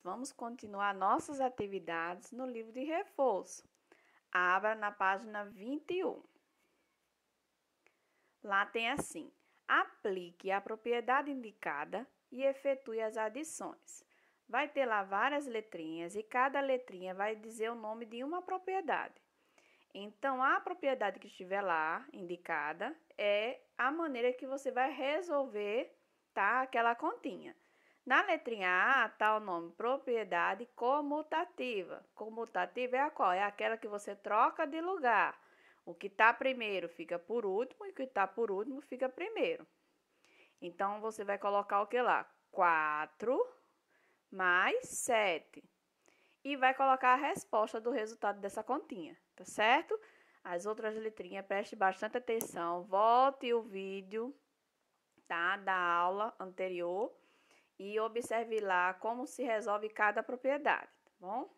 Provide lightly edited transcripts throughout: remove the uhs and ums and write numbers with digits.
Vamos continuar nossas atividades no livro de reforço. Abra na página 21. Lá tem assim: aplique a propriedade indicada e efetue as adições. Vai ter lá várias letrinhas e cada letrinha vai dizer o nome de uma propriedade. Então, a propriedade que estiver lá indicada é a maneira que você vai resolver, tá, aquela continha. Na letrinha A está o nome propriedade comutativa. Comutativa é a qual? É aquela que você troca de lugar. O que está primeiro fica por último e o que está por último fica primeiro. Então, você vai colocar o que lá? 4 mais 7. E vai colocar a resposta do resultado dessa continha, tá certo? As outras letrinhas, preste bastante atenção. Volte o vídeo, tá, da aula anterior e observe lá como se resolve cada propriedade, tá bom?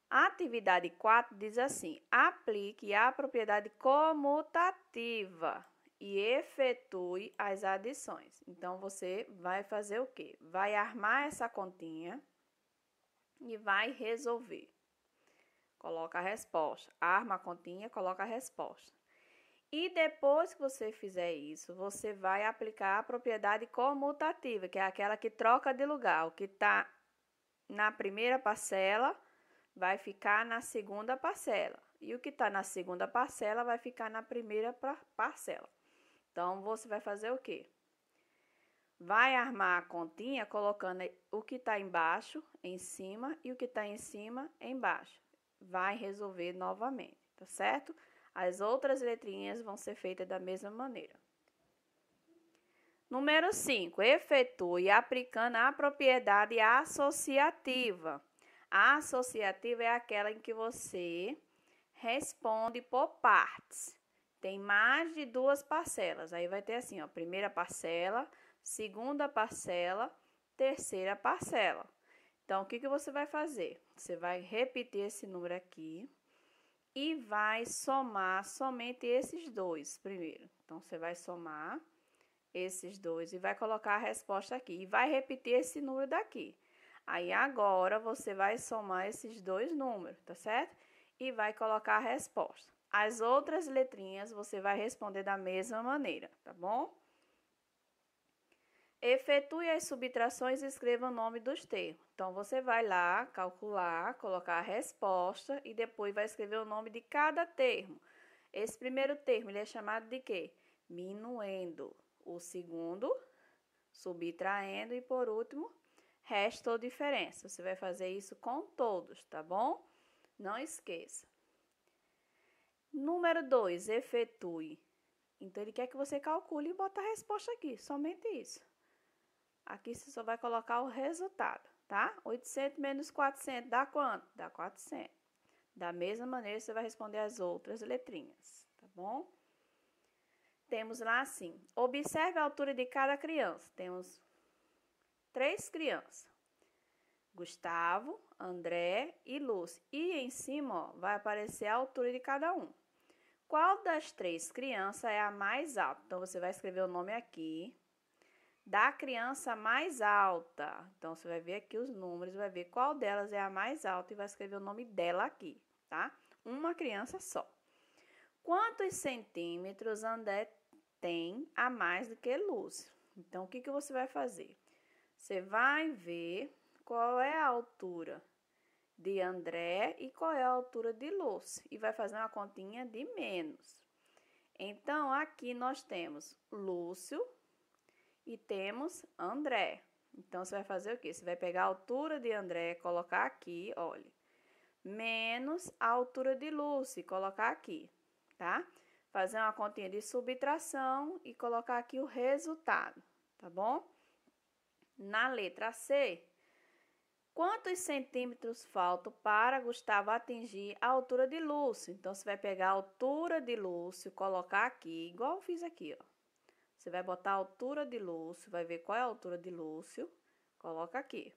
A atividade 4 diz assim: aplique a propriedade comutativa e efetue as adições. Então, você vai fazer o quê? Vai armar essa continha e vai resolver. Coloca a resposta. Arma a continha, coloca a resposta. E depois que você fizer isso, você vai aplicar a propriedade comutativa, que é aquela que troca de lugar. O que está na primeira parcela vai ficar na segunda parcela. E o que está na segunda parcela vai ficar na primeira parcela. Então, você vai fazer o quê? Vai armar a continha colocando o que está embaixo em cima e o que está em cima embaixo. Vai resolver novamente, tá certo? As outras letrinhas vão ser feitas da mesma maneira. Número 5. Efetue aplicando a propriedade associativa. A associativa é aquela em que você responde por partes. Tem mais de duas parcelas. Aí vai ter assim, ó, primeira parcela, segunda parcela, terceira parcela. Então, o que você vai fazer? Você vai repetir esse número aqui e vai somar somente esses dois primeiro. Então, você vai somar esses dois e vai colocar a resposta aqui. E vai repetir esse número daqui. Aí, agora, você vai somar esses dois números, tá certo? E vai colocar a resposta. As outras letrinhas você vai responder da mesma maneira, tá bom? Efetue as subtrações e escreva o nome dos termos. Então, você vai lá calcular, colocar a resposta e depois vai escrever o nome de cada termo. Esse primeiro termo, ele é chamado de quê? Minuendo. O segundo, subtraindo e, por último, resto ou diferença. Você vai fazer isso com todos, tá bom? Não esqueça. Número 2, efetue. Então, ele quer que você calcule e bota a resposta aqui, somente isso. Aqui você só vai colocar o resultado, tá? 800 menos 400 dá quanto? Dá 400. Da mesma maneira, você vai responder as outras letrinhas, tá bom? Temos lá assim, observe a altura de cada criança. Temos 3 crianças. Gustavo, André e Lúcia. E em cima, ó, vai aparecer a altura de cada um. Qual das 3 crianças é a mais alta? Então, você vai escrever o nome aqui da criança mais alta. Então, você vai ver aqui os números, vai ver qual delas é a mais alta e vai escrever o nome dela aqui, tá? Uma criança só. Quantos centímetros André tem a mais do que Lúcia? Então, o que você vai fazer? Você vai ver qual é a altura de André e qual é a altura de Lúcia. E vai fazer uma continha de menos. Então, aqui nós temos Lúcio e temos André. Então, você vai fazer o quê? Você vai pegar a altura de André, colocar aqui, olha, menos a altura de Lúcia, colocar aqui, tá? Fazer uma continha de subtração e colocar aqui o resultado, tá bom? Na letra C, quantos centímetros faltam para Gustavo atingir a altura de Lúcio? Então, você vai pegar a altura de Lúcio, colocar aqui, igual eu fiz aqui, ó. Você vai botar a altura de Lúcio, vai ver qual é a altura de Lúcio, coloca aqui.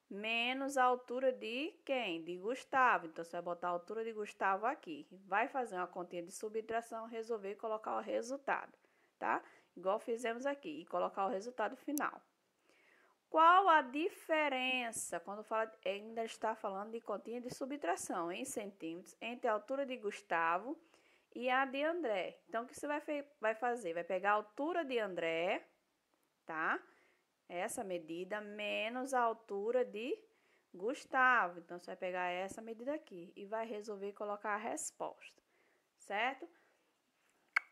Menos a altura de quem? De Gustavo. Então, você vai botar a altura de Gustavo aqui. Vai fazer uma continha de subtração, resolver e colocar o resultado, tá? Igual fizemos aqui, e colocar o resultado final. Qual a diferença, quando fala, ainda está falando de continha de subtração em centímetros, entre a altura de Gustavo e a de André? Então, o que você vai fazer? Vai pegar a altura de André, tá? Essa medida, menos a altura de Gustavo. Então, você vai pegar essa medida aqui e vai resolver e colocar a resposta, certo?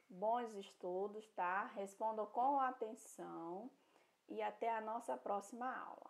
Bons estudos, tá? Respondam com atenção e até a nossa próxima aula.